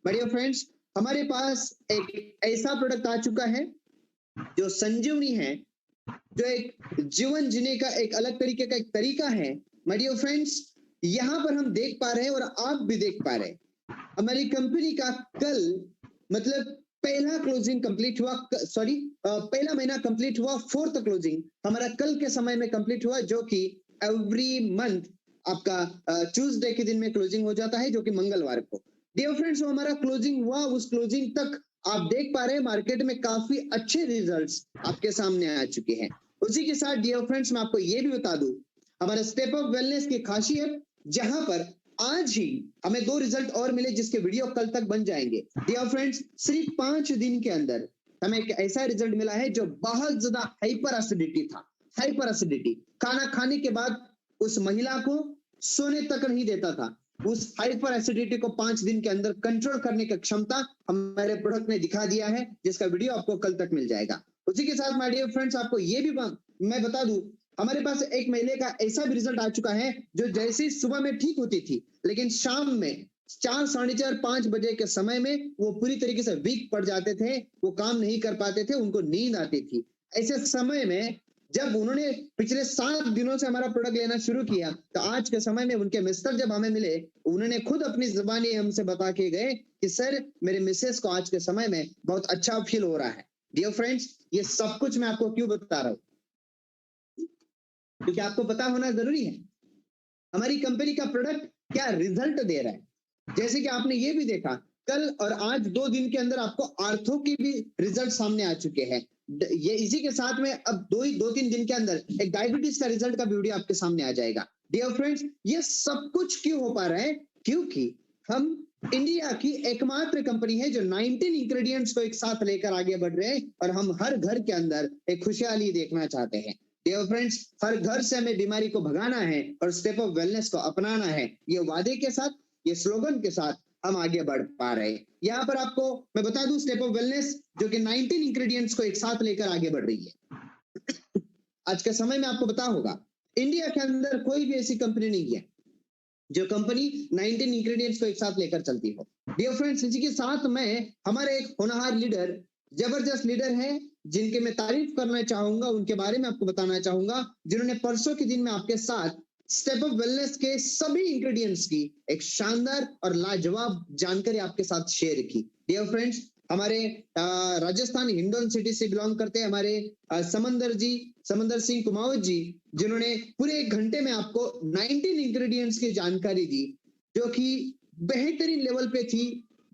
बढ़िया फ्रेंड्स, हमारे पास एक ऐसा प्रोडक्ट आ चुका है जो संजीवनी है, जो एक जीवन जीने का एक अलग तरीके का एक तरीका है। माय डियर फ्रेंड्स, यहाँ पर हम देख पा रहे हैं और आप भी देख पा रहे हैं, हमारी कंपनी का कल मतलब पहला क्लोजिंग कंप्लीट हुआ, सॉरी पहला महीना कंप्लीट हुआ, फोर्थ क्लोजिंग हमारा कल के समय में कंप्लीट हुआ, जो कि एवरी मंथ आपका ट्यूसडे के दिन में क्लोजिंग हो जाता है, जो कि मंगलवार को। डियर फ्रेंड्स, वो हमारा क्लोजिंग हुआ, उस क्लोजिंग तक आप देख पा रहे हैं मार्केट में काफी अच्छे रिजल्ट्स आपके सामने आ चुके हैं। उसी के साथ डियर फ्रेंड्स, मैं आपको ये भी बता दूं, हमारे स्टेप अप वेलनेस की खासियत, जहां पर आज ही हमें 2 रिजल्ट और मिले जिसके वीडियो कल तक बन जाएंगे। डियर फ्रेंड्स, सिर्फ 5 दिन के अंदर हमें एक ऐसा रिजल्ट मिला है जो बहुत ज्यादा हाइपर एसिडिटी था। हाइपर एसिडिटी, खाना खाने के बाद उस महिला को सोने तक नहीं देता था। उस हाइपर एसिडिटी को 5 दिन के अंदर कंट्रोल करने की क्षमता हमारे प्रोडक्ट ने दिखा दिया है, जिसका वीडियो आपको कल तक मिल जाएगा। उसी के साथ माय डियर फ्रेंड्स, आपको ये भी मैं बता दूं, हमारे पास एक महीने का ऐसा भी रिजल्ट आ चुका है जो जैसे सुबह में ठीक होती थी, लेकिन शाम में 4, साढ़े 4, 5 बजे के समय में वो पूरी तरीके से वीक पड़ जाते थे, वो काम नहीं कर पाते थे, उनको नींद आती थी। ऐसे समय में जब उन्होंने पिछले 7 दिनों से हमारा प्रोडक्ट लेना शुरू किया, तो आज के समय में उनके मिस्टर जब हमें मिले, उन्होंने खुद अपनी जुबानी हमसे बता के गए कि सर, मेरे मिसेस को आज के समय में बहुत अच्छा फील हो रहा है। डियर फ्रेंड्स, ये सब कुछ मैं आपको क्यों बता रहा हूं? क्योंकि आपको पता होना जरूरी है हमारी कंपनी का प्रोडक्ट क्या रिजल्ट दे रहा है। जैसे कि आपने ये भी देखा, कल और आज 2 दिन के अंदर आपको आर्थो की भी रिजल्ट सामने आ चुके हैं। ये इसी के साथ में अब 2-3 दिन के अंदर एक डायबिटीज का रिजल्ट का वीडियो आपके सामने आ जाएगा। डियर फ्रेंड्स, ये सब कुछ क्यों हो पा रहा है? क्योंकि हम इंडिया की एकमात्र कंपनी है जो 19 इंग्रेडिएंट्स को एक साथ लेकर आगे बढ़ रहे हैं, और हम हर घर के अंदर एक खुशहाली देखना चाहते हैं। डियर फ्रेंड्स, हर घर से हमें बीमारी को भगाना है और स्टेप ऑफ वेलनेस को अपनाना है। ये वादे के साथ, ये स्लोगन के साथ हम आगे बढ़ पा रहे हैं। यहाँ पर आपको मैं बता दूं, स्टेप ऑफ वेलनेस जो कि 19 इंग्रेडिएंट्स को एक साथ लेकर आगे बढ़ रही है। आज के समय में आपको पता होगा, इंडिया के अंदर कोई भी ऐसी कंपनी नहीं है जो कंपनी 19 इंग्रेडिएंट्स को एक साथ लेकर चलती हो। डियर फ्रेंड्स, इसी के साथ में हमारे एक होनहार लीडर, जबरदस्त लीडर है, जिनके मैं तारीफ करना चाहूंगा, उनके बारे में आपको बताना चाहूंगा, जिन्होंने परसों के दिन में आपके साथ स्टेप अप वेलनेस के सभी इंग्रेडिएंट्स की एक शानदार और लाजवाब जानकारी आपके साथ शेयर की। डियर फ्रेंड्स, हमारे राजस्थान हिंडौन सिटी से बिलोंग करते हैं हमारे समंदर सिंह कुमावत जी, जिन्होंने पूरे 1 घंटे में आपको 19 इंग्रेडिएंट्स की जानकारी दी, जो कि बेहतरीन लेवल पे थी।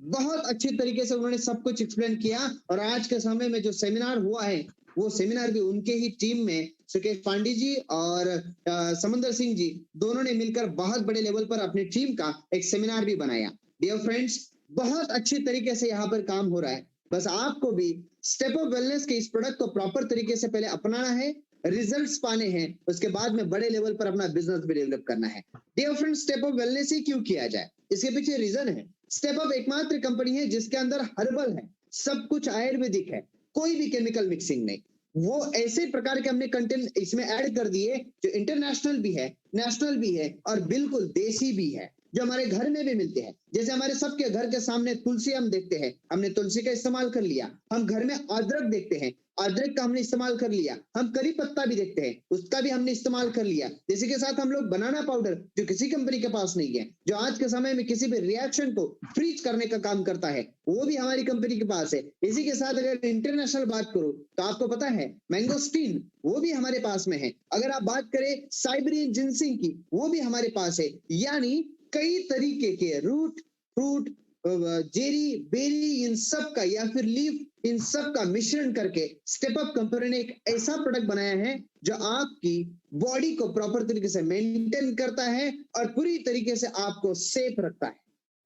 बहुत अच्छे तरीके से उन्होंने सब कुछ एक्सप्लेन किया, और आज के समय में जो सेमिनार हुआ है, वो सेमिनार भी उनके ही टीम में सुकेश पांडे जी और समंदर सिंह जी दोनों ने मिलकर बहुत बड़े लेवल पर अपनी टीम का एक सेमिनार भी बनाया। डियर फ्रेंड्स, बहुत अच्छे तरीके से यहाँ पर काम हो रहा है। बस आपको भी स्टेप ऑफ वेलनेस के इस प्रोडक्ट को प्रॉपर तरीके से पहले अपनाना है, रिजल्ट्स पाने हैं, उसके बाद में बड़े लेवल पर अपना बिजनेस भी डेवलप करना है। Dear friends, step of wellness ही क्यों किया जाए, इसके पीछे रीजन है। स्टेप अप एकमात्र कंपनी है जिसके अंदर हर्बल है, सब कुछ आयुर्वेदिक है, कोई भी केमिकल मिक्सिंग नहीं। वो ऐसे प्रकार के हमने कंटेंट इसमें ऐड कर दिए जो इंटरनेशनल भी है, नेशनल भी है, और बिल्कुल देसी भी है, जो हमारे घर में भी मिलते हैं। जैसे हमारे सबके घर के सामने तुलसी हम देखते हैं, हमने तुलसी का इस्तेमाल कर लिया। हम घर में अदरक देखते हैं, अदरक का हमने इस्तेमाल कर लिया। हम करी पत्ता भी देखते हैं, उसका भी हमने इस्तेमाल कर लिया। इसी के साथ हम लोग बनाना पाउडर, जो किसी कंपनी के पास नहीं है, जो आज के समय में किसी भी रिएक्शन को फ्रीज करने का काम करता है, वो भी हमारी कंपनी के पास है। इसी के साथ अगर इंटरनेशनल बात करूं तो आपको पता है मैंगोस्टीन, वो भी हमारे पास में है। अगर आप बात करें साइबेरियन जिनसिंग की, वो भी हमारे पास है। यानी कई तरीके के रूट, फ्रूट, जेरी, बेरी, इन सब का या फिर लीफ, इन सब का मिश्रण करके स्टेप अप कंपनी ने एक ऐसा प्रोडक्ट बनाया है जो आपकी बॉडी को प्रॉपर तरीके से मेंटेन करता है और पूरी तरीके से आपको सेफ रखता है।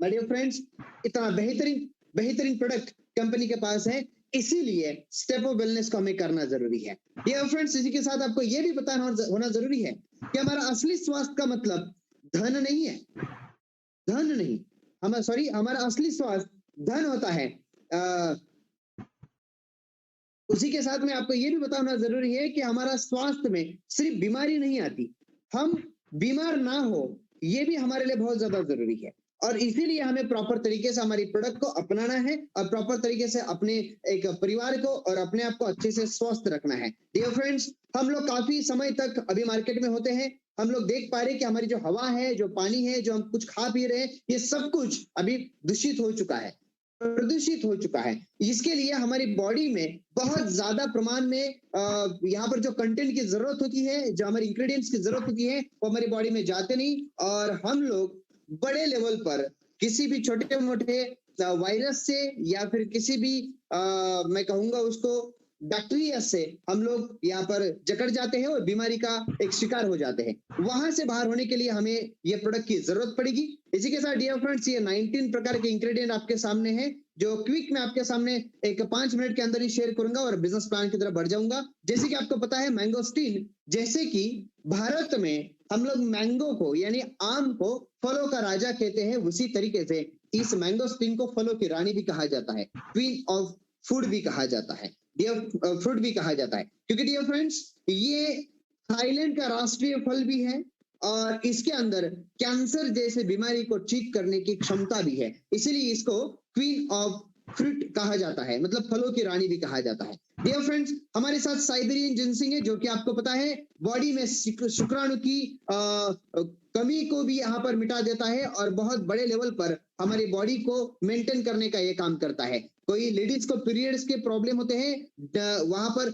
माय डियर फ्रेंड्स, इतना बेहतरीन प्रोडक्ट कंपनी के पास है, इसीलिए स्टेप अप वेलनेस को हमें करना जरूरी है। डियर फ्रेंड्स, इसी के साथ आपको यह भी पता होना जरूरी है कि हमारा असली स्वास्थ्य का मतलब धन नहीं है, धन नहीं, हमारा असली स्वास्थ्य धन होता है। उसी के साथ में आपको यह भी बताना जरूरी है कि हमारा स्वास्थ्य में सिर्फ बीमारी नहीं आती, हम बीमार ना हो, यह भी हमारे लिए बहुत ज्यादा जरूरी है। और इसीलिए हमें प्रॉपर तरीके से हमारी प्रोडक्ट को अपनाना है और प्रॉपर तरीके से अपने एक परिवार को और अपने आप को अच्छे से स्वस्थ रखना है। डियर फ्रेंड्स, हम लोग काफी समय तक अभी मार्केट में होते हैं, हम लोग देख पा रहे हैं कि हमारी जो हवा है, जो पानी है, जो हम कुछ खा पी रहे हैं, ये सब कुछ अभी दूषित हो चुका है, प्रदूषित हो चुका है। इसके लिए हमारी बॉडी में बहुत ज्यादा प्रमाण में यहाँ पर जो कंटेंट की जरूरत होती है, जो हमारे इंग्रेडिएंट्स की जरूरत होती है, वो हमारी बॉडी में जाते नहीं और हम लोग बड़े लेवल पर किसी भी छोटे मोटे वायरस से या फिर किसी भी मैं कहूंगा उसको बैक्टीरिया से हम लोग यहाँ पर जकड़ जाते हैं और बीमारी का एक शिकार हो जाते हैं। वहां से बाहर होने के लिए हमें ये प्रोडक्ट की जरूरत पड़ेगी। इसी के साथ डियर फ्रेंड्स, ये 19 प्रकार के इंग्रेडिएंट आपके सामने हैं, जो क्विक में आपके सामने एक 5 मिनट के अंदर ही शेयर करूंगा और बिजनेस प्लान की तरफ बढ़ जाऊंगा। जैसे कि आपको पता है मैंगोस्टीन, जैसे कि भारत में हम लोग मैंगो को यानी आम को फलों का राजा कहते हैं, उसी तरीके से इस मैंगोस्टीन को फलों की रानी भी कहा जाता है, क्वीन ऑफ फूड भी कहा जाता है, डियर फ्रूट भी कहा जाता है, क्योंकि डियर फ्रेंड्स ये थाईलैंड का राष्ट्रीय फल भी है और इसके अंदर कैंसर जैसे बीमारी को ठीक करने की क्षमता भी है, इसीलिए इसको क्वीन ऑफ फ्रूट कहा जाता है, मतलब फलों की रानी भी कहा जाता है। डियर फ्रेंड्स, हमारे साथ साइबेरियन जिनसिंग है, जो कि आपको पता है बॉडी में शुक्राणु की कमी को भी यहाँ पर मिटा देता है और बहुत बड़े लेवल पर हमारी बॉडी को मेंटेन करने का ये काम करता है। कोई लेडीज को पीरियड्स के प्रॉब्लम होते हैं, वहां पर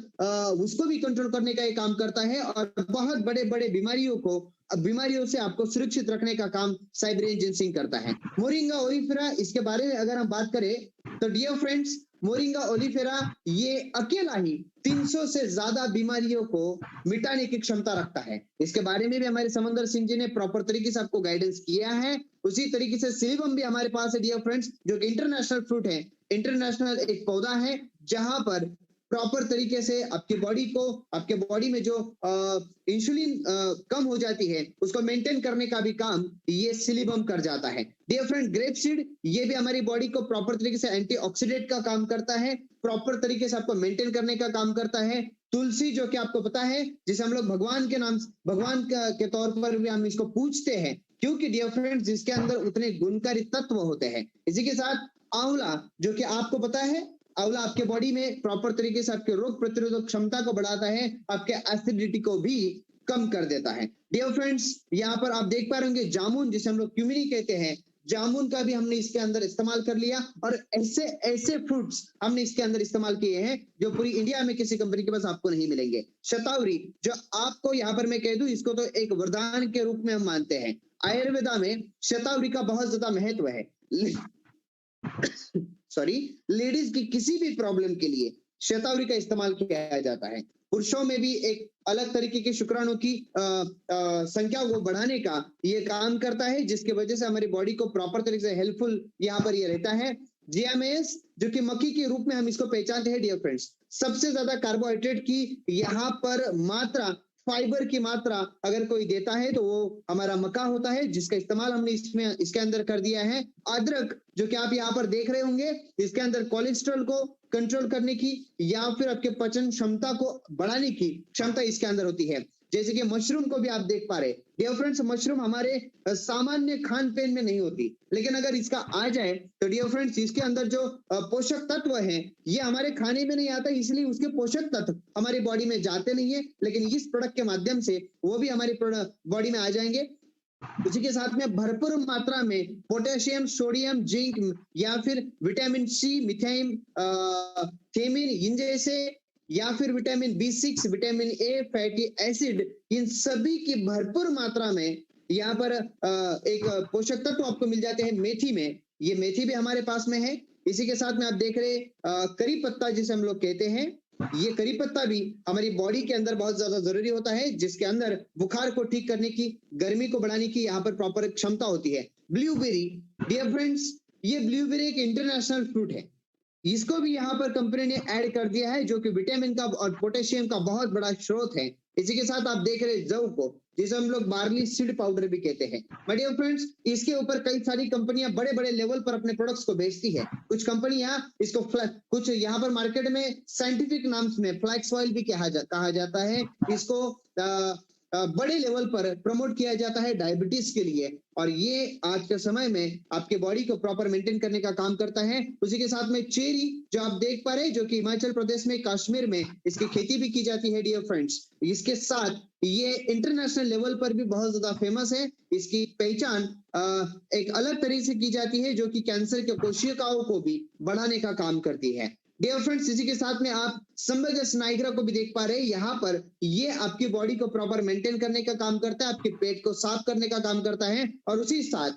उसको भी कंट्रोल करने का ये काम करता है और बहुत बड़े बड़े बीमारियों से आपको सुरक्षित रखने का काम साइबेरियन जिनसिंग करता है। मोरिंगा ओलिफेरा, इसके बारे में अगर हम बात करें तो डियर फ्रेंड्स, मोरिंगा ओलिफेरा ये अकेला ही 300 से ज्यादा बीमारियों को मिटाने की क्षमता रखता है। इसके बारे में भी हमारे समंदर सिंह जी ने प्रॉपर तरीके से आपको गाइडेंस किया है। उसी तरीके से सिलिबम भी हमारे पास है डियर फ्रेंड्स, जो कि इंटरनेशनल फ्रूट है, इंटरनेशनल एक पौधा है, जहां पर प्रॉपर तरीके से आपकी बॉडी को, आपके बॉडी में जो इंसुलिन कम हो जाती है उसको मेंटेन करने का भी काम ये सिलिबम कर जाता है। डियर फ्रेंड, ग्रेप सीड ये भी हमारी बॉडी को प्रॉपर तरीके से एंटीऑक्सीडेंट का काम करता है, प्रॉपर तरीके से आपको मेंटेन करने का काम करता है। तुलसी, जो कि आपको पता है, जिसे हम लोग भगवान के नाम, भगवान के तौर पर भी हम इसको पूजते हैं, क्योंकि डियर फ्रेंड्स जिसके अंदर उतने गुणकारी तत्व होते हैं। इसी के साथ आंवला, जो कि आपको पता है, आंवला आपके बॉडी में प्रॉपर तरीके से आपके रोग प्रतिरोधक क्षमता को बढ़ाता है, आपके एसिडिटी को भी कम कर देता है। डियर फ्रेंड्स, यहाँ पर आप देख पा रहे होंगे जामुन, जिसे हम लोग क्यूमिनी कहते हैं, जामुन का भी हमने इसके अंदर इस्तेमाल कर लिया और ऐसे ऐसे फ्रूट्स हमने इसके अंदर इस्तेमाल किए हैं जो पूरी इंडिया में किसी कंपनी के पास आपको नहीं मिलेंगे। शतावरी, जो आपको यहाँ पर मैं कह दूं, इसको तो एक वरदान के रूप में हम मानते हैं। आयुर्वेदा में शतावरी का बहुत ज्यादा महत्व है। सॉरी, लेडीज की किसी भी प्रॉब्लम के लिए शतावरी का इस्तेमाल किया जाता है। पुरुषों में भी एक अलग तरीके के शुक्राणु की संख्या को बढ़ाने का ये काम करता है, जिसकी वजह से हमारी बॉडी को प्रॉपर तरीके से हेल्पफुल यहाँ पर ये रहता है। जीएमएस, जो कि मक्की के रूप में हम इसको पहचानते हैं डियर फ्रेंड्स, सबसे ज्यादा कार्बोहाइड्रेट की यहाँ पर मात्रा, फाइबर की मात्रा अगर कोई देता है तो वो हमारा मक्का होता है, जिसका इस्तेमाल हमने इसमें इसके अंदर कर दिया है। अदरक, जो कि आप यहाँ पर देख रहे होंगे, इसके अंदर कोलेस्ट्रॉल को कंट्रोल करने की या फिर आपके पाचन क्षमता को बढ़ाने की क्षमता इसके अंदर होती है। जैसे कि मशरूम को भी आप देख पा रहे, डियर फ्रेंड्स, मशरूम हमारे सामान्य खान पान में नहीं होती, लेकिन अगर इसका आ जाए तो डियर फ्रेंड्स इसके अंदर जो पोषक तत्व है ये हमारे खाने में नहीं आता, इसलिए उसके पोषक तत्व हमारी बॉडी में जाते नहीं है, लेकिन इस प्रोडक्ट के माध्यम से वो भी हमारी बॉडी में आ जाएंगे। उसी के साथ में भरपूर मात्रा में पोटेशियम, सोडियम, जिंक या फिर विटामिन सी, मिथाइन, थेमिन, इन जैसे, या फिर vitamin B6, vitamin A, fatty acid, इन सभी की भरपूर मात्रा में यहाँ पर एक पोषक तत्व आपको मिल जाते हैं मेथी में। ये मेथी भी हमारे पास में है। इसी के साथ में आप देख रहे करी पत्ता, जिसे हम लोग कहते हैं, ये करी पत्ता भी हमारी बॉडी के अंदर बहुत ज्यादा जरूरी होता है, जिसके अंदर बुखार को ठीक करने की, गर्मी को बढ़ाने की यहाँ पर प्रॉपर क्षमता होती है। ब्लूबेरी, डियर फ्रेंड्स, ये ब्लूबेरी एक इंटरनेशनल फ्रूट है, इसको भी यहाँ पर कंपनी ने ऐड कर दिया है, जो कि विटामिन का और पोटेशियम का बहुत बड़ा स्रोत है। इसी के साथ आप देख रहे जव को, जिसे हम लोग बार्ली सीड पाउडर भी कहते हैं। माय डियर फ्रेंड्स, इसके ऊपर कई सारी कंपनियां बड़े बड़े लेवल पर अपने प्रोडक्ट्स को बेचती है। कुछ कंपनियां इसको कुछ यहाँ पर मार्केट में साइंटिफिक नाम में फ्लैक्स ऑयल भी कहा जाता है, इसको बड़े लेवल पर प्रमोट किया जाता है डायबिटीज के लिए, और ये आज के समय में आपके बॉडी को प्रॉपर मेंटेन करने का काम करता है। उसी के साथ में चेरी जो आप देख पा रहे हैं, जो कि हिमाचल प्रदेश में, कश्मीर में इसकी खेती भी की जाती है डियर फ्रेंड्स। इसके साथ ये इंटरनेशनल लेवल पर भी बहुत ज्यादा फेमस है। इसकी पहचान एक अलग तरीके से की जाती है, जो कि कैंसर के कोशिकाओं को भी बढ़ाने का काम करती है डियर फ्रेंड्स। इसी के साथ में आप संबगस नाइग्रा को भी देख पा रहे हैं। यहाँ पर ये आपकी बॉडी को प्रॉपर मेंटेन करने का काम करता है, आपके पेट को साफ करने का काम करता है, और उसी साथ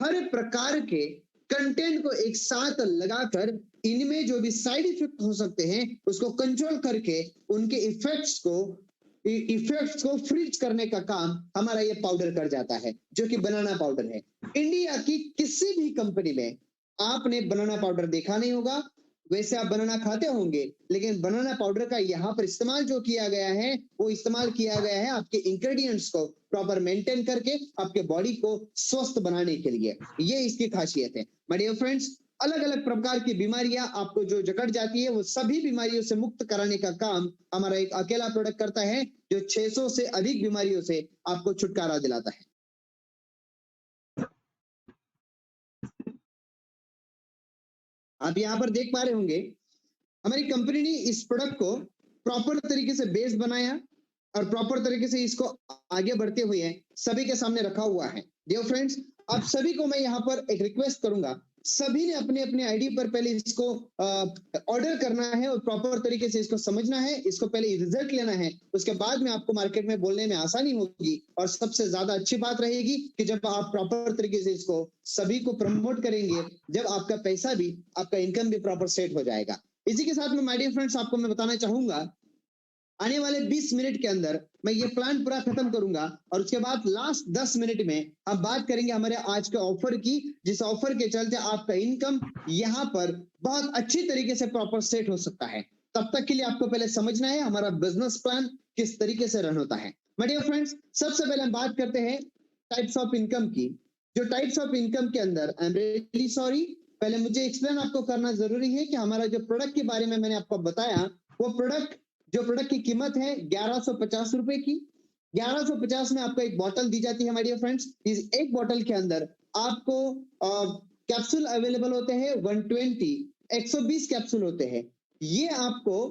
हर प्रकार के कंटेंट को एक साथ लगाकर इनमें जो भी साइड इफेक्ट हो सकते हैं उसको कंट्रोल करके उनके इफेक्ट्स को फ्रीज करने का काम हमारा ये पाउडर कर जाता है, जो कि बनाना पाउडर है। इंडिया की किसी भी कंपनी में आपने बनाना पाउडर देखा नहीं होगा। वैसे आप बनाना खाते होंगे, लेकिन बनाना पाउडर का यहाँ पर इस्तेमाल जो किया गया है वो इस्तेमाल किया गया है आपके इंग्रेडिएंट्स को प्रॉपर मेंटेन करके आपके बॉडी को स्वस्थ बनाने के लिए। ये इसकी खासियत है माय डियर फ्रेंड्स। अलग अलग प्रकार की बीमारियां आपको जो जकड़ जाती है वो सभी बीमारियों से मुक्त कराने का काम हमारा एक अकेला प्रोडक्ट करता है, जो 600 से अधिक बीमारियों से आपको छुटकारा दिलाता है। आप यहाँ पर देख पा रहे होंगे हमारी कंपनी ने इस प्रोडक्ट को प्रॉपर तरीके से बेस बनाया और प्रॉपर तरीके से इसको आगे बढ़ते हुए सभी के सामने रखा हुआ है। डियर फ्रेंड्स, आप सभी को मैं यहाँ पर एक रिक्वेस्ट करूंगा, सभी ने अपने अपने आईडी पर पहले इसको ऑर्डर करना है और प्रॉपर तरीके से इसको समझना है, इसको पहले रिजल्ट लेना है, उसके बाद में आपको मार्केट में बोलने में आसानी होगी। और सबसे ज्यादा अच्छी बात रहेगी कि जब आप प्रॉपर तरीके से इसको सभी को प्रमोट करेंगे, जब आपका पैसा भी, आपका इनकम भी प्रॉपर सेट हो जाएगा। इसी के साथ में माय डियर फ्रेंड्स आपको मैं बताना चाहूंगा, आने वाले 20 मिनट के अंदर मैं ये प्लान पूरा खत्म करूंगा और उसके बाद लास्ट 10 मिनट में हम बात करेंगे हमारे आज के ऑफर की, जिस ऑफर के चलते आपका इनकम यहाँ पर बहुत अच्छी तरीके से प्रॉपर सेट हो सकता है। तब तक के लिए आपको पहले समझना है हमारा बिजनेस प्लान किस तरीके से रन होता है। माय डियर फ्रेंड्स, सबसे पहले हम बात करते हैं टाइप्स ऑफ इनकम की। जो टाइप्स ऑफ इनकम के अंदर, आई एम रियली सॉरी, पहले मुझे एक्सप्लेन आपको करना जरूरी है कि हमारा जो प्रोडक्ट के बारे में मैंने आपको बताया, वो प्रोडक्ट की कीमत है 1150 रुपए की। 1150 में आपको एक बॉटल दी जाती है माय डियर फ्रेंड्स। इस एक बॉटल के अंदर आपको कैप्सूल अवेलेबल होते हैं 120 कैप्सूल होते हैं। ये आपको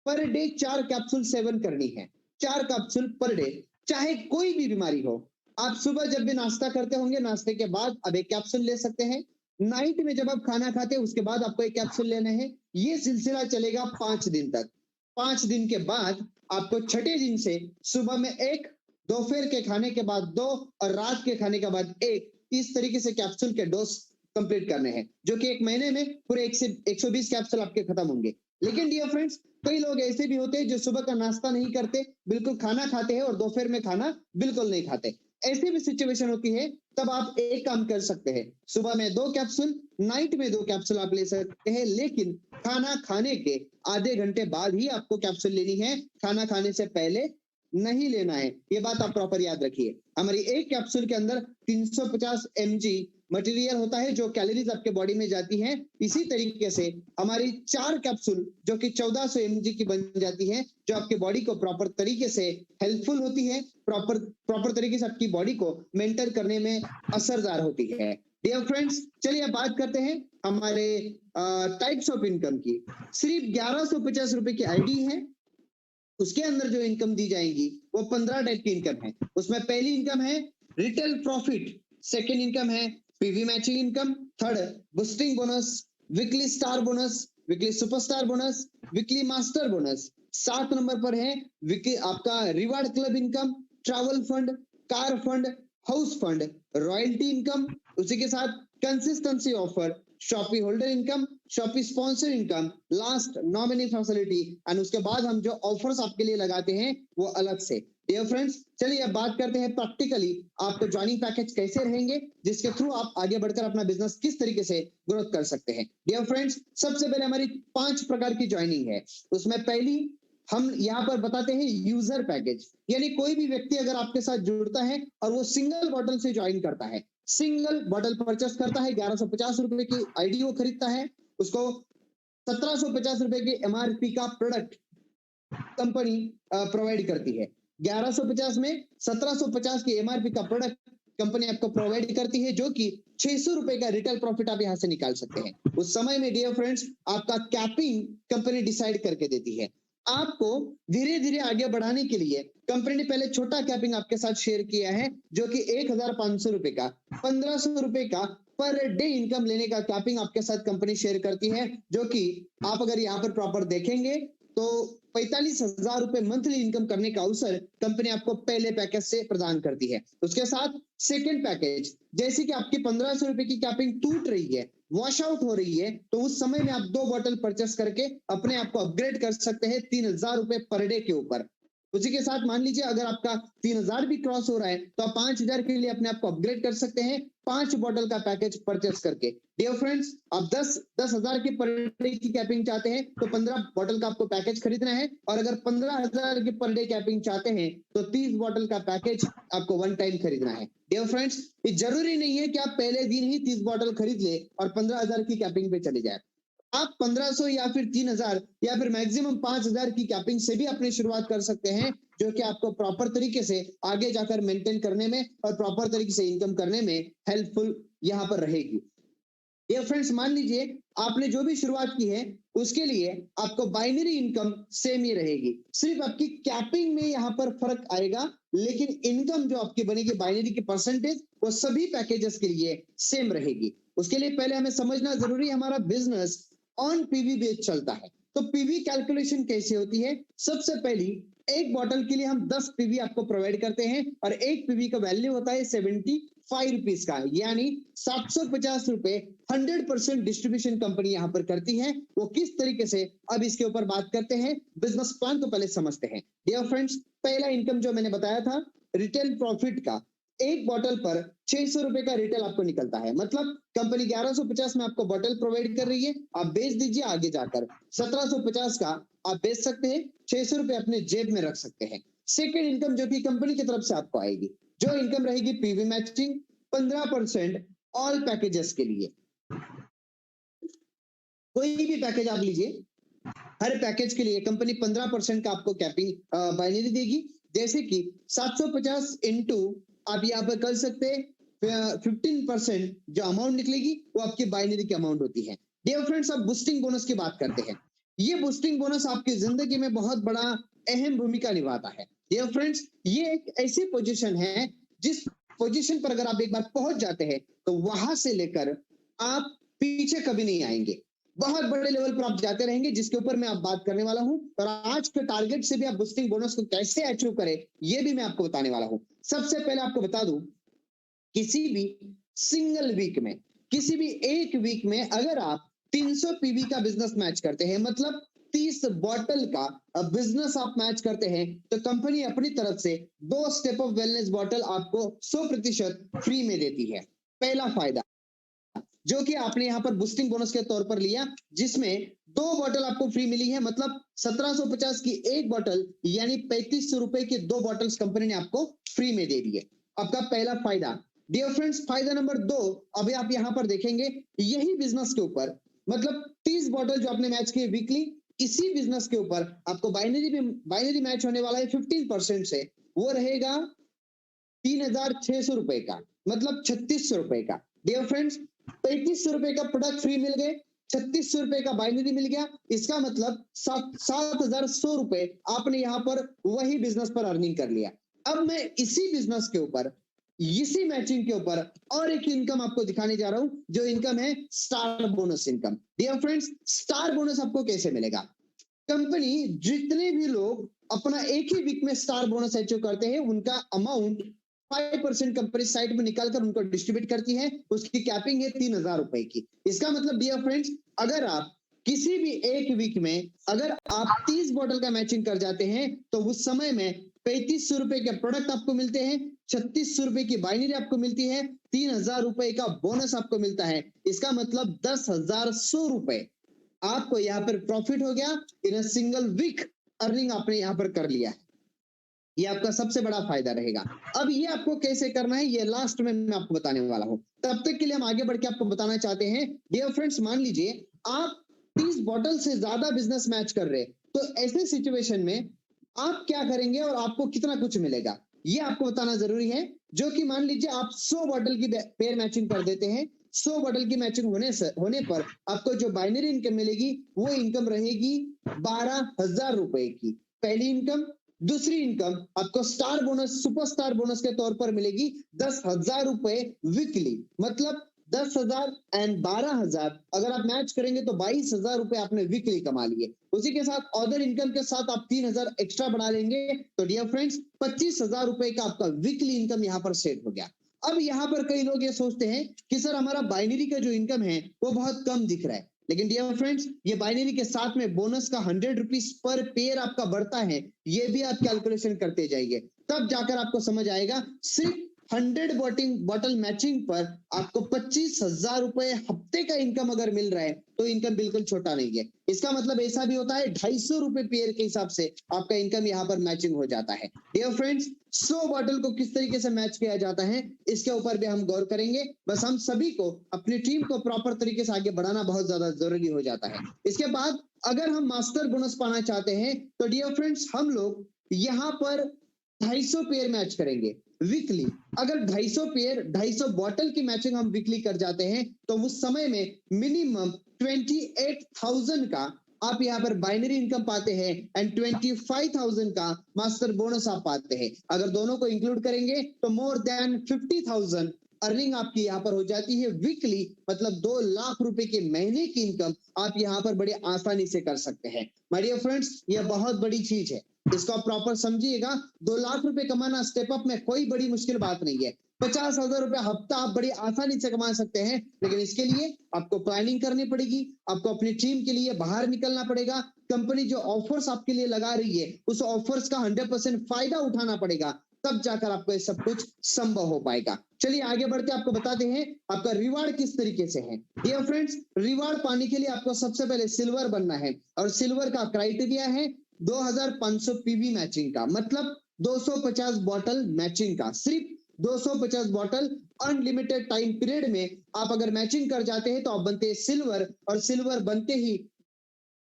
पर डे 4 कैप्सूल सेवन करनी है, 4 कैप्सूल पर डे, चाहे कोई भी बीमारी हो। आप सुबह जब भी नाश्ता करते होंगे, नाश्ते के बाद अब एक कैप्सूल ले सकते हैं। नाइट में जब आप खाना खाते हैं उसके बाद आपको एक कैप्सूल लेना है। ये सिलसिला चलेगा 5 दिन तक। 5 दिन के बाद आपको छठे दिन से सुबह में 1, दोपहर के खाने के बाद 2 और रात के खाने के बाद 1, इस तरीके से कैप्सूल के डोज कंप्लीट करने हैं, जो कि एक महीने में पूरे 120 कैप्सूल आपके खत्म होंगे। लेकिन डियर फ्रेंड्स, कई लोग ऐसे भी होते हैं जो सुबह का नाश्ता नहीं करते, बिल्कुल खाना खाते हैं और दोपहर में खाना बिल्कुल नहीं खाते। ऐसी भी सिचुएशन होती है, तब आप एक काम कर सकते हैं, सुबह में 2 कैप्सूल, नाइट में 2 कैप्सूल आप ले सकते हैं, लेकिन खाना खाने के आधे घंटे बाद ही आपको कैप्सूल लेनी है, खाना खाने से पहले नहीं लेना है। ये बात आप प्रॉपर याद रखिए। हमारी एक कैप्सूल के अंदर 350 mg मटेरियल होता है, जो कैलोरीज आपके बॉडी में जाती है। इसी तरीके से हमारी 4 कैप्सूल जो कि 1400 mg की बन जाती है, जो आपके बॉडी को प्रॉपर तरीके से हेल्पफुल होती है, प्रॉपर तरीके से आपकी बॉडी को मेंटेन करने में असरदार होती है। डियर फ्रेंड्स, चलिए अब बात करते हैं हमारे टाइप्स ऑफ इनकम की। सिर्फ 1150 रुपए की आईडी है, उसके अंदर जो इनकम दी जाएगी वो 15 टाइप की इनकम है। उसमें पहली इनकम है रिटेल प्रॉफिट, सेकेंड इनकम है PV matching income, third boosting bonus, weekly star bonus, weekly superstar bonus, weekly master bonus. 7 number पर है आपका reward club income, travel fund, car fund, house fund, royalty income. उसी के साथ consistency offer, shoppe holder income, shoppe sponsor income, last nominee facility, and उसके बाद हम जो ऑफर्स आपके लिए लगाते हैं वो अलग से। डियर फ्रेंड्स, चलिए अब बात करते हैं प्रैक्टिकली आपको ज्वाइनिंग पैकेज कैसे रहेंगे, जिसके थ्रू आप आगे बढ़कर अपना बिजनेस किस तरीके से ग्रोथ कर सकते हैं। डियर फ्रेंड्स, सबसे पहले हमारी 5 प्रकार की ज्वाइनिंग है। उसमें पहली हम यहाँ पर बताते हैं यूजर पैकेज, यानी कोई भी व्यक्ति अगर आपके साथ जुड़ता है और वो सिंगल बॉटल से ज्वाइन करता है, सिंगल बॉटल परचेस करता है, 1150 रुपए की आईडी वो खरीदता है, उसको 1750 रुपए की एमआरपी का प्रोडक्ट कंपनी प्रोवाइड करती है। 1150 में 1750 की एमआरपी का प्रोडक्ट कंपनी आपको प्रोवाइड करती है, जो कि 600 रुपए का रिटेल प्रॉफिट आप यहां से निकाल सकते हैं। उस समय में डियर फ्रेंड्स आपका कैपिंग कंपनी डिसाइड करके देती है। आपको धीरे धीरे आगे बढ़ाने के लिए कंपनी ने पहले छोटा कैपिंग आपके साथ शेयर किया है, जो कि 1500 रुपए का 1500 रुपए का पर डे इनकम लेने का कैपिंग आपके साथ कंपनी शेयर करती है, जो कि आप अगर यहाँ पर प्रॉपर देखेंगे तो 45,000 रुपए मंथली इनकम करने का अवसर कंपनी आपको पहले पैकेज से प्रदान करती है। उसके साथ सेकंड पैकेज, जैसे कि आपकी 1500 रुपए की कैपिंग टूट रही है, वॉश आउट हो रही है, तो उस समय में आप 2 बॉटल परचेस करके अपने आप को अपग्रेड कर सकते हैं 3000 रुपए पर डे के ऊपर। उसी के साथ मान लीजिए अगर आपका 3000 भी क्रॉस हो रहा है तो आप 5000 के लिए अपने आप को अपग्रेड कर सकते हैं 5 बॉटल का पैकेज परचेस करके। डियर फ्रेंड्स, आप 10,000 की पर डे की कैपिंग चाहते हैं तो 15 बॉटल का आपको पैकेज खरीदना है, और अगर 15,000 की पर डे कैपिंग चाहते हैं तो 30 बॉटल का पैकेज आपको वन टाइम खरीदना है। डियर फ्रेंड्स, ये जरूरी नहीं है कि आप पहले दिन ही 30 बॉटल खरीद ले और 15,000 की कैपिंग पे चले जाए। आप 1500 या फिर 3000 या फिर मैक्सिमम 5000 की कैपिंग से भी अपनी शुरुआत कर सकते हैं, जो कि आपको प्रॉपर तरीके से आगे जाकर मेंटेन करने में और प्रॉपर तरीके से इनकम करने में हेल्पफुल यहां पर रहेगी। ये फ्रेंड्स, मान लीजिए आपने जो भी शुरुआत की है उसके लिए आपको बाइनरी इनकम सेम ही रहेगी, सिर्फ आपकी कैपिंग में यहां पर फर्क आएगा, लेकिन इनकम जो आपकी बनेगी बाइनरी की परसेंटेज वो सभी पैकेजेस के लिए सेम रहेगी। उसके लिए पहले हमें समझना जरूरी है हमारा बिजनेस ऑन पीवी बेस चलता है, तो पीवी कैलकुलेशन कैसे होती है। सबसे पहली, एक बॉटल के लिए हम 10 पीवी आपको प्रोवाइड करते हैं और एक पीवी का वैल्यू होता है 75 रुपीज का, यानी 750 रुपए 100% डिस्ट्रीब्यूशन कंपनी यहां पर करती है। वो किस तरीके से, अब इसके ऊपर बात करते हैं, बिजनेस प्लान को पहले समझते हैं। डियर फ्रेंड्स, पहला इनकम जो मैंने बताया था रिटेल प्रॉफिट का, एक बॉटल पर 600 रुपए का रिटेल आपको निकलता है, मतलब कंपनी 1150 में आपको बॉटल प्रोवाइड कर रही है, आप बेच दीजिए आगे जाकर 1750 का आप बेच सकते हैं, 600 रुपए अपने जेब में रख सकते हैं। सेकेंड इनकम जो कि कंपनी की तरफ से आपको आएगी, जो इनकम रहेगी पीवी मैचिंग 15% ऑल पैकेजेस के लिए। कोई भी पैकेज आप लीजिए, हर पैकेज के लिए कंपनी 15% का आपको कैपिंग बाइनरी देगी, जैसे कि 750 इंटू आप यहाँ पर कर सकते हैं 15% जो अमाउंट निकलेगी वो आपकी बाइनरी की अमाउंट होती है। डियर फ्रेंड्स, अब बूस्टिंग बोनस की बात करते हैं। ये बूस्टिंग बोनस आपकी जिंदगी में बहुत बड़ा अहम भूमिका निभाता है। डियर फ्रेंड्स, ये एक ऐसी पोजीशन है जिस पोजीशन पर अगर आप एक बार पहुंच जाते हैं तो वहां से लेकर आप पीछे कभी नहीं आएंगे, बहुत बड़े लेवल पर आप जाते रहेंगे, जिसके ऊपर मैं आप बात करने वाला हूं। और आज के टारगेट से भी आप बूस्टिंग बोनस को कैसे अचीव करें ये भी मैं आपको बताने वाला हूं। सबसे पहले आपको बता दूं, किसी भी सिंगल वीक में, किसी भी एक वीक में अगर आप 300 पीवी का बिजनेस मैच करते हैं, मतलब 30 बॉटल का बिजनेस आप मैच करते हैं, तो कंपनी अपनी तरफ से 2 स्टेप ऑफ वेलनेस बॉटल आपको 100% फ्री में देती है। पहला फायदा जो कि आपने यहां पर बूस्टिंग बोनस के तौर पर लिया, जिसमें 2 बॉटल आपको फ्री मिली है, मतलब 1750 की एक बॉटल यानी 3500 रुपए की 2 बॉटल्स कंपनी ने आपको फ्री में दे दी है। आपका पहला फायदा। डियर फ्रेंड्स, फायदा नंबर 2, अभी आप यहां पर देखेंगे यही बिजनेस के ऊपर, मतलब 30 बॉटल जो आपने मैच किए वीकली, इसी बिजनेस के ऊपर आपको बाइनरी मैच होने वाला है 15% से, वो रहेगा 3600 रुपए का, मतलब 3600 रुपए का। डियर फ्रेंड्स, 3500 रुपए का प्रोडक्ट फ्री मिल गए, 3600 रुपए का बाइनरी मिल गया, इसका मतलब 7100 रुपए आपने यहां पर वही बिजनेस पर अर्निंग कर लिया। अब मैं इसी बिजनेस के ऊपर, इसी मैचिंग के ऊपर और एक इनकम आपको दिखाने जा रहा हूं, जो इनकम है star bonus income. Dear friends, star bonus आपको कैसे मिलेगा? कंपनी जितने भी लोग अपना एक ही वीक में स्टार बोनस अचीव करते हैं, उनका अमाउंट 5% कंपनी साइट में निकालकर उनको डिस्ट्रीब्यूट करती है, उसकी कैपिंग है 3000 रुपए की। इसका मतलब डियर फ्रेंड्स, अगर आप किसी भी एक वीक में अगर आप 30 बॉटल का मैचिंग कर जाते हैं तो उस समय में 3500 रुपए के प्रोडक्ट आपको मिलते हैं, 3600 रुपए की बाइनरी आपको मिलती है, 3000 रुपए का बोनस आपको मिलता है। इसका मतलब 10,100 रुपए आपको यहाँ पर प्रॉफिट हो गया इन अ सिंगल वीक, अर्निंग आपने यहाँ पर कर लिया है। ये आपका सबसे बड़ा फायदा रहेगा। अब ये आपको कैसे करना है ये लास्ट में मैं आपको बताने वाला हूं, तब तक के लिए हम आगे बढ़ के आपको बताना चाहते हैं। डियर फ्रेंड्स, मान लीजिए आप 30 बॉटल से ज्यादा बिजनेस मैच कर रहे, तो ऐसे सिचुएशन में आप क्या करेंगे और आपको कितना कुछ मिलेगा, ये आपको बताना जरूरी है। जो कि मान लीजिए आप 100 बॉटल की पेयर मैचिंग कर देते हैं, 100 बॉटल की मैचिंग होने पर आपको जो बाइनरी इनकम मिलेगी वो इनकम रहेगी 12,000 रुपए की, पहली इनकम। दूसरी इनकम आपको star bonus, super star bonus के तौर पर मिलेगी 10,000 रुपए वीकली, मतलब 10,000 एंड 12,000, अगर आप मैच करेंगे तो 22,000 रुपए आपने वीकली कमा लिए। उसी के साथ अदर इनकम के साथ आप 3,000 एक्स्ट्रा बढ़ा लेंगे तो डियर फ्रेंड्स 25,000 रुपए का आपका वीकली इनकम यहाँ पर सेट हो गया। अब यहाँ पर कई लोग ये सोचते हैं कि सर हमारा बाइनरी का जो इनकम है वो बहुत कम दिख रहा है, लेकिन डियर फ्रेंड्स ये बाइनरी के साथ में बोनस का 100 रुपीज पर पेयर आपका बढ़ता है, ये भी आप कैलकुलेशन करते जाइए, तब जाकर आपको समझ आएगा सिर्फ 100 बॉटल मैचिंग पर आपको 25,000 रुपए हफ्ते का इनकम अगर मिल रहा है तो इनकम बिल्कुल छोटा नहीं है। इसका मतलब ऐसा भी होता है 250 रुपए पेयर के हिसाब से आपका इनकम यहाँ पर मैचिंग हो जाता है। डियर फ्रेंड्स 100 बॉटल को किस तरीके से मैच किया जाता है इसके ऊपर भी हम गौर करेंगे। बस हम सभी को अपनी टीम को प्रॉपर तरीके से आगे बढ़ाना बहुत ज्यादा जरूरी हो जाता है। इसके बाद अगर हम मास्टर बोनस पाना चाहते हैं तो डियर फ्रेंड्स हम लोग यहाँ पर 250 पेयर मैच करेंगे वीकली। अगर 250 पेयर 250 बॉटल की मैचिंग हम वीकली कर जाते हैं तो उस समय में मिनिमम 28,000 का आप यहाँ पर बाइनरी इनकम पाते हैं एंड 25,000 का मास्टर बोनस आप पाते हैं। अगर दोनों को इंक्लूड करेंगे तो मोर देन 50,000 अर्निंग आपकी यहाँ पर हो जाती है वीकली, मतलब 2 लाख रुपए के महीने की इनकम आप यहाँ पर बड़ी आसानी से कर सकते हैं। माय डियर फ्रेंड्स ये बहुत बड़ी चीज है, इसको आप प्रॉपर समझिएगा। 2 लाख रुपए कमाना स्टेप अप में कोई बड़ी मुश्किल बात नहीं है। 50,000 रुपए हफ्ता आप बड़ी आसानी से कमा सकते हैं, लेकिन इसके लिए आपको प्लानिंग करनी पड़ेगी, आपको अपनी टीम के लिए बाहर निकलना पड़ेगा। कंपनी जो ऑफर्स आपके लिए लगा रही है उस ऑफर्स का 100% फायदा उठाना पड़ेगा, तब जाकर आपको ये सब कुछ संभव हो पाएगा। चलिए आगे बढ़ते आपको बताते हैं आपका रिवार्ड किस तरीके से है। डियर फ्रेंड्स रिवार्ड पाने के लिए आपको सबसे पहले सिल्वर बनना है और सिल्वर का क्राइटेरिया है 2,500 पीवी मैचिंग का, मतलब 250 बॉटल मैचिंग का, सिर्फ 250 बॉटल अनलिमिटेड टाइम पीरियड में आप अगर मैचिंग कर जाते हैं तो आप बनते हैं सिल्वर, और सिल्वर बनते ही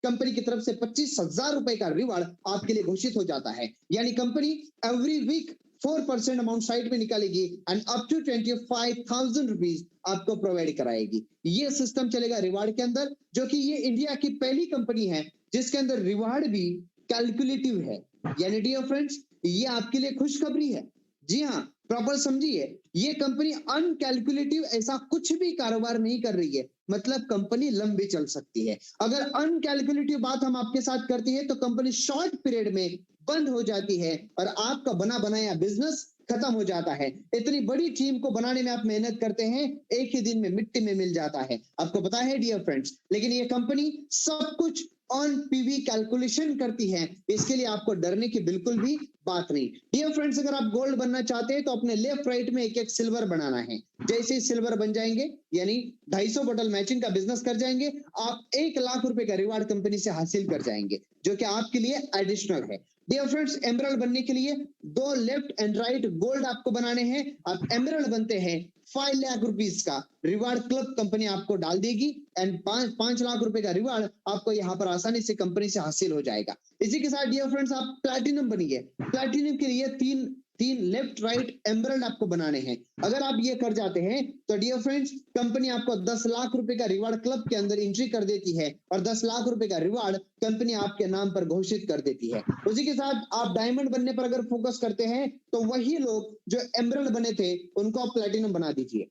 कंपनी की तरफ से 25,000 रुपए का रिवार्ड आपके लिए घोषित हो जाता है। यानी company every week 4% amount side में निकालेगी एंड अप टू 25,000 रुपीज आपको प्रोवाइड कराएगी। ये सिस्टम चलेगा रिवार्ड के अंदर, जो कि ये इंडिया की पहली कंपनी है जिसके अंदर रिवार्ड भी कैलकुलेटिव है। यानी डियर फ्रेंड्स ये आपके लिए खुशखबरी है। जी हाँ प्रॉपर समझिए, ये कंपनी अनकैलकुलेटिव ऐसा कुछ भी कारोबार नहीं कर रही है, मतलब कंपनी लंबी चल सकती है। अगर अनकैलकुलेटिव बात हम आपके साथ करते हैं तो कंपनी शॉर्ट पीरियड में बंद हो जाती है और आपका बना बनाया बिजनेस खत्म हो जाता है। इतनी बड़ी टीम को बनाने में आप मेहनत करते हैं, एक ही दिन में मिट्टी में मिल जाता है, आपको पता है डियर फ्रेंड्स। लेकिन ये कंपनी सब कुछ ऑन पीवी कैलकुलेशन करती है, इसके लिए आपको डरने की बिल्कुल भी बात नहीं। डियर फ्रेंड्स अगर आप गोल्ड बनना चाहते हैं तो अपने लेफ्ट राइट में एक एक सिल्वर बनाना है। जैसे ही सिल्वर बन जाएंगे यानी 250 बोतल मैचिंग का बिजनेस कर जाएंगे, आप 1 लाख रुपए का रिवार्ड कंपनी से हासिल कर जाएंगे, जो कि आपके लिए एडिशनल है। डियर फ्रेंड्स एमरल्ड बनने के लिए 2 लेफ्ट एंड राइट गोल्ड आपको बनाने हैं। आप एमरल्ड बनते हैं 5 लाख रुपीस का रिवार्ड क्लब कंपनी आपको डाल देगी एंड 5 लाख रुपए का रिवार्ड आपको यहाँ पर आसानी से कंपनी से हासिल हो जाएगा। इसी के साथ डियर फ्रेंड्स आप प्लैटिनम बनिए। प्लैटिनम के लिए तीन लेफ्ट राइट एमरल्ड आपको बनाने हैं। अगर आप ये कर जाते हैं तो डियर फ्रेंड्स कंपनी आपको 10 लाख रुपए का रिवार्ड क्लब के अंदर एंट्री कर देती है और 10 लाख रुपए का रिवार्ड कंपनी आपके नाम पर घोषित कर देती है। उसी के साथ आप डायमंड बनने पर अगर फोकस करते हैं तो वही लोग जो एमरल्ड बने थे उनको आप प्लैटिनम बना दीजिए।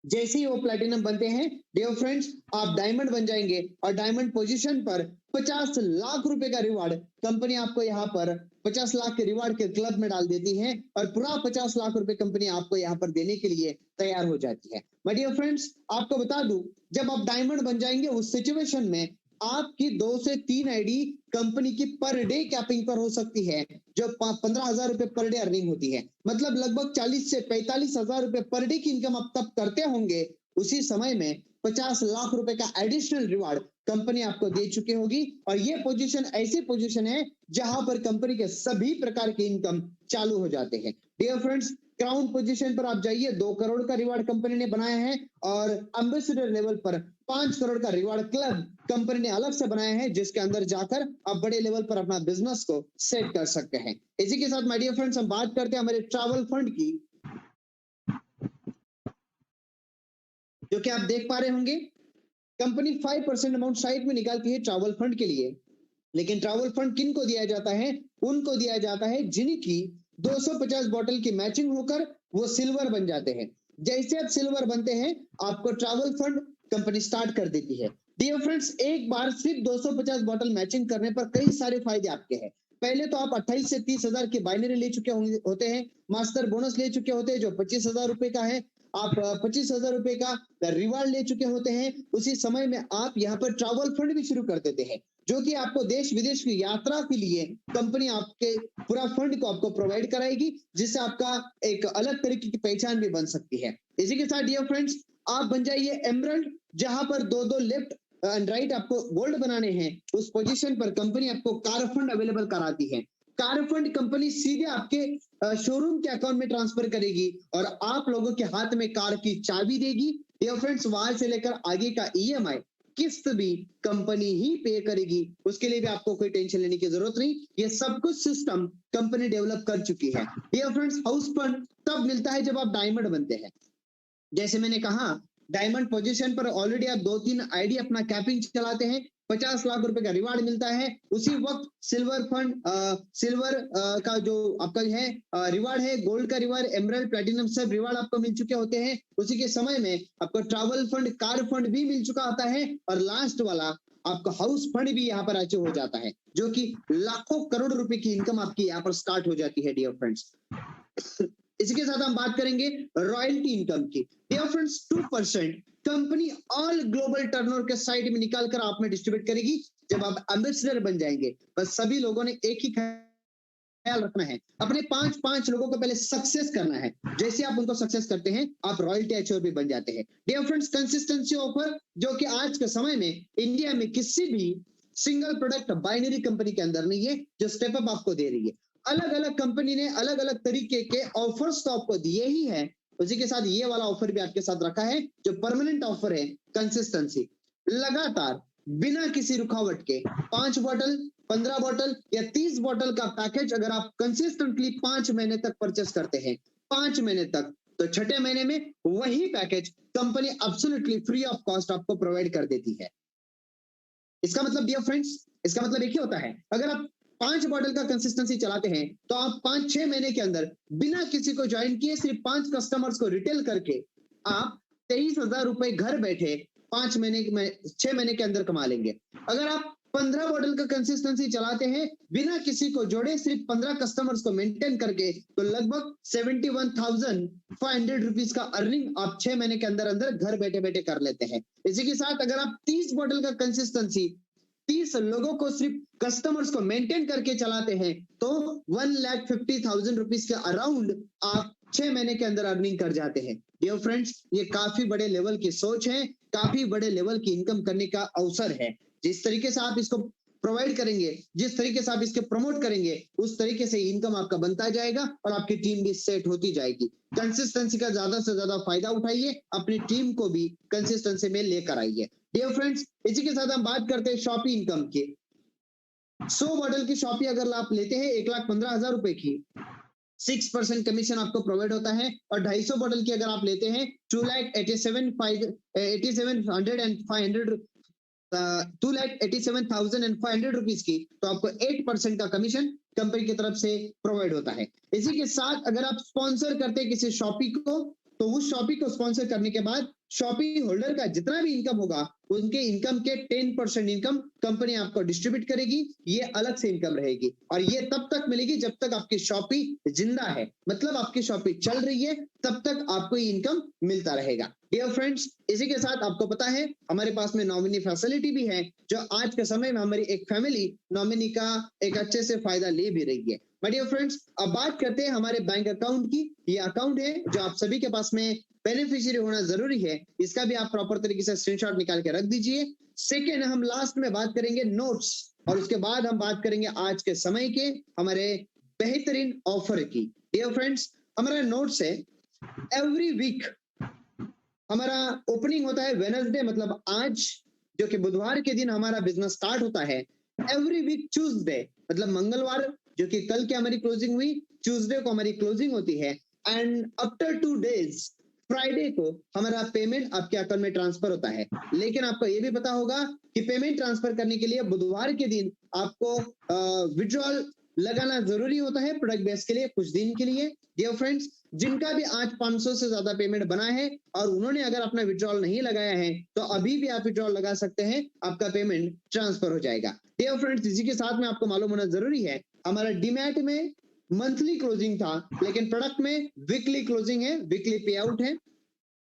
जैसे ही वो प्लैटिनम बनते हैं डियर फ्रेंड्स आप डायमंड बन जाएंगे और डायमंड पोजीशन पर 50 लाख रुपए का रिवार्ड कंपनी आपको यहाँ पर 50 लाख के रिवार्ड के क्लब में डाल देती है और पूरा 50 लाख रुपए कंपनी आपको यहाँ पर देने के लिए तैयार हो जाती है। माय डियर फ्रेंड्स आपको बता दूं जब आप डायमंड बन जाएंगे उस सिचुएशन में आपकी 2 से 3 आईडी कंपनी की पर डे कैपिंग पर हो सकती है, जो 15,000 रुपए पर डे अर्निंग होती है, मतलब लगभग 40 से 45,000 रुपए पर डे की इनकम आप तब करते होंगे उसी समय में 50 लाख रुपए का एडिशनल रिवार्ड कंपनी आपको दे चुकी होगी। और ये पोजीशन ऐसी पोजीशन है जहां पर कंपनी के सभी प्रकार के इनकम चालू हो जाते हैं। डियर फ्रेंड्स क्राउन पोजीशन पर आप जाइए, 2 करोड़ का रिवार्ड कंपनी ने बनाया है, और एम्बेसडर लेवल पर 5 करोड़ का रिवार्ड क्लब कंपनी ने अलग से बनाया है, जिसके अंदर जाकर आप बड़े लेवल पर अपना बिजनेस को सेट कर सकते हैं। इसी के साथ माय डियर फ्रेंड्स, हम बात करते हैं हमारे ट्रैवल फंड की, जो कि आप देख पा रहे होंगे। कंपनी 5% अमाउंट साइड में निकालती है ट्रैवल फंड के लिए, लेकिन ट्रैवल फंड किन को दिया जाता है? उनको दिया जाता है जिनकी 250 बॉटल की मैचिंग होकर वो सिल्वर बन जाते हैं। जैसे आप सिल्वर बनते हैं, आपको ट्रैवल फंड कंपनी स्टार्ट कर देती है। डियर फ्रेंड्स, एक बार सिर्फ 250 बॉटल मैचिंग करने पर कई सारे फायदे आपके हैं। पहले तो आप 28 से 30 हजार की बाइनरी ले चुके होते हैं, मास्टर बोनस ले चुके होते हैं जो 25,000 रुपए का है, आप 25,000 रुपए का रिवार्ड ले चुके होते हैं। उसी समय में आप यहाँ पर ट्रैवल फंड भी शुरू कर देते हैं, जो कि आपको देश विदेश की यात्रा के लिए कंपनी आपके पूरा फंड को आपको प्रोवाइड कराएगी, जिससे आपका एक अलग तरीके की पहचान भी बन सकती है। इसी के साथ डियर फ्रेंड्स, आप बन जाइए एमरल्ड, जहां पर 2-2 लेफ्ट एंड राइट आपको गोल्ड बनाने हैं। उस पोजीशन पर कंपनी आपको कार फंड अवेलेबल कराती है। कार फंड कंपनी सीधे आपके शोरूम के अकाउंट में ट्रांसफर करेगी और आप लोगों के हाथ में कार की चाबी देगी। डियर फ्रेंड्स, वहां से लेकर आगे का ईएमआई किस्त भी कंपनी ही पे करेगी, उसके लिए भी आपको कोई टेंशन लेने की जरूरत नहीं। ये सब कुछ सिस्टम कंपनी डेवलप कर चुकी है। डियर फ्रेंड्स, हाउस फंड तब मिलता है जब आप डायमंड बनते हैं। जैसे मैंने कहा, डायमंड पोजीशन पर ऑलरेडी आप 2-3 आईडी अपना कैपिंग चलाते हैं, 50 लाख रुपए का रिवार्ड मिलता है। उसी वक्त सिल्वर फंड सिल्वर का जो आपका है रिवार्ड है, गोल्ड का रिवार्ड, एमरल्ड, प्लेटिनम सब रिवार्ड आपको मिल चुके होते हैं। उसी के समय में आपको ट्रैवल फंड, कार फंड भी मिल चुका होता है, और लास्ट वाला आपका हाउस फंड भी यहाँ पर अचीव हो जाता है, जो कि लाखों करोड़ रुपए की इनकम आपकी यहाँ पर स्टार्ट हो जाती है। डियर फ्रेंड्स, इसी के साथ हम बात करेंगे रॉयल्टी इनकम की। Dear friends, 2% company all global turnover के साइड में निकाल कर आप में डिस्ट्रीब्यूट करेगी जब आप एम्बेसडर बन जाएंगे। बस सभी लोगों ने एक ही ख्याल रखना है, अपने 5-5 लोगों को पहले सक्सेस करना है। जैसे आप उनको सक्सेस करते हैं, आप रॉयल्टी अचीवर भी बन जाते हैं। डियर फ्रेंड्स, कंसिस्टेंसी ऑफर, जो कि आज के समय में इंडिया में किसी भी सिंगल प्रोडक्ट बाइनरी कंपनी के अंदर नहीं है, जो स्टेप अप आपको दे रही है। अलग अलग कंपनी ने अलग अलग तरीके के ऑफर्स तो आपको दिए ही है, उसी के साथ ये वाला ऑफर भी आपके साथ रखा है, जो परमानेंट ऑफर है। कंसिस्टेंसी, लगातार बिना किसी रुकावट के 5 बॉटल, 15 बॉटल या 30 बॉटल का पैकेज अगर आप कंसिस्टेंटली 5 महीने तक परचेस करते हैं, 5 महीने तक, तो छठे महीने में वही package company absolutely free of cost आपको प्रोवाइड कर देती है। इसका मतलब डियर फ्रेंड्स, इसका मतलब एक ही होता है, अगर आप 5 बॉटल का कंसिस्टेंसी चलाते हैं, तो आप 5-6 महीने के अंदर बिना किसी को ज्वाइन किए सिर्फ 5 कस्टमर्स को रिटेल करके आप 23,000 रुपए घर बैठे 5 महीने में 6 महीने के अंदर कमा लेंगे। अगर आप 15 बॉटल का कंसिस्टेंसी चलाते हैं, बिना किसी को जोड़े, सिर्फ 15 कस्टमर्स को मेंटेन करके, तो लगभग 71,500 रुपीज का अर्निंग आप 6 महीने के अंदर अंदर घर बैठे बैठे कर लेते हैं। इसी के साथ अगर आप 30 बॉटल का कंसिस्टेंसी 30 लोगों को सिर्फ कस्टमर्स को मेंटेन करके चलाते हैं, तो 1,50,000 रुपीज के अराउंड आप 6 महीने के अंदर अर्निंग कर जाते हैं। डियर फ्रेंड्स, ये काफी बड़े लेवल की सोच है, काफी बड़े लेवल की इनकम करने का अवसर है। जिस तरीके से आप इसको प्रोवाइड करेंगे, जिस तरीके से आप इसके प्रमोट करेंगे, उस तरीके से इनकम आपका बनता जाएगा और आपकी टीम भी सेट होती जाएगी। कंसिस्टेंसी का ज्यादा से ज्यादा फायदा उठाइए, अपनी टीम को भी कंसिस्टेंसी में लेकर आइए। डियर फ्रेंड्स, इसी के साथ हम बात करते हैं शॉपी इनकम की। 100 बॉटल की शॉपी अगर आप लेते हैं 1,15,000 रुपए की, 6% कमीशन आपको प्रोवाइड होता है, और 250 बॉटल की अगर आप लेते हैं 2,87,500 रुपीज की, तो आपको 8% का कमीशन कंपनी की तरफ से प्रोवाइड होता है। इसी के साथ अगर आप स्पॉन्सर करते हैं किसी शॉपी को, तो उस शॉपी को स्पॉन्सर करने के बाद शॉपी होल्डर का जितना भी इनकम होगा, उनके इनकम के 10% इनकम कंपनी आपको डिस्ट्रीब्यूट करेगी। ये अलग से इनकम रहेगी, और ये तब तक मिलेगी जब तक आपकी शॉपी जिंदा है, मतलब आपकी शॉपी चल रही है, तब तक आपको ये इनकम मिलता रहेगा। डियर फ्रेंड्स, इसी के साथ आपको पता है हमारे पास में नॉमिनी फैसिलिटी भी है, जो आज के समय में हमारी एक फैमिली नॉमिनी का एक अच्छे से फायदा ले भी रही है। माय डियर फ्रेंड्स, अब बात करते हैं हमारे बैंक अकाउंट की। ये अकाउंट है जो आप सभी के पास में बेनिफिशियरी होना जरूरी है, इसका भी आप प्रॉपर तरीके से स्क्रीनशॉट निकाल के रख दीजिए। सेकेंड, हम लास्ट में बात करेंगे नोट्स, और उसके बाद हम बात करेंगे आज के समय के हमारे बेहतरीन ऑफर की। डियर फ्रेंड्स, हमारा नोट्स है, एवरी वीक हमारा ओपनिंग होता है वेनसडे, मतलब आज जो कि बुधवार के दिन हमारा बिजनेस स्टार्ट होता है। एवरी वीक ट्यूसडे मतलब मंगलवार, जो कि कल की हमारी क्लोजिंग हुई, ट्यूसडे को हमारी क्लोजिंग होती है। एंड आफ्टर 2 डेज फ्राइडे को हमारा पेमेंट आपके अकाउंट में ट्रांसफर होता है। लेकिन आपको ये भी पता होगा कि पेमेंट ट्रांसफर करने के लिए बुधवार के दिन आपको विड्रॉल लगाना जरूरी होता है प्रोडक्ट बेस के लिए कुछ दिन के लिए। डियर फ्रेंड्स, जिनका भी आज 500 से ज्यादा पेमेंट बना है और उन्होंने अगर अपना विड्रॉल नहीं लगाया है तो अभी भी आप विड्रॉल लगा सकते हैं, आपका पेमेंट ट्रांसफर हो जाएगा। डियर फ्रेंड्स, इसी के साथ में आपको मालूम होना जरूरी है, हमारा डीमैट में मंथली क्लोजिंग था, लेकिन प्रोडक्ट में वीकली क्लोजिंग है, वीकली पे आउट है।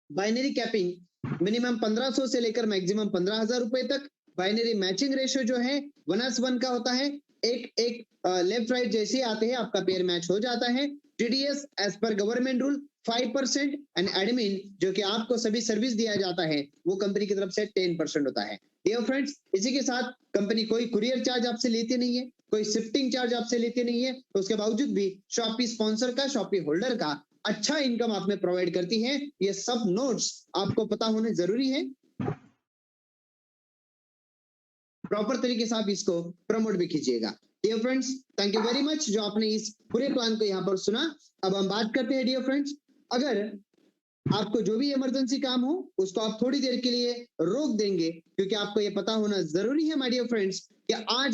बाइनरी कैपिंग मिनिमम 1500 से लेकर मैक्सिमम 15,000 रुपए तक। बाइनरी मैचिंग रेशियो जो है 1:1 का होता है, एक लेफ्ट राइट जैसे आते हैं आपका पेयर मैच हो जाता है। TDS as per government rule 5% and admin जो कि आपको सभी सर्विस दिया जाता है वो कंपनी की तरफ से 10% होता है। डियर फ्रेंड्स, इसी के साथ कंपनी कोई कुरियर चार्ज आपसे लेती नहीं है, कोई शिफ्टिंग चार्ज आपसे लेती नहीं है, तो उसके बावजूद भी शॉपी स्पॉन्सर का, शॉपी होल्डर का अच्छा इनकम आप में प्रोवाइड करती है। ये सब नोट्स आपको पता होने जरूरी है, प्रॉपर तरीके से आप इसको प्रमोट भी कीजिएगा। Dear friends, thank you very much जो आपने इस पूरे प्लान को यहाँ पर सुना। अब हम बात करते हैं डियर फ्रेंड्स, अगर आपको जो भी इमरजेंसी काम हो उसको आप थोड़ी देर के लिए रोक देंगे, क्योंकि आपको ये पता होना जरूरी है माय डियर फ्रेंड्स कि आज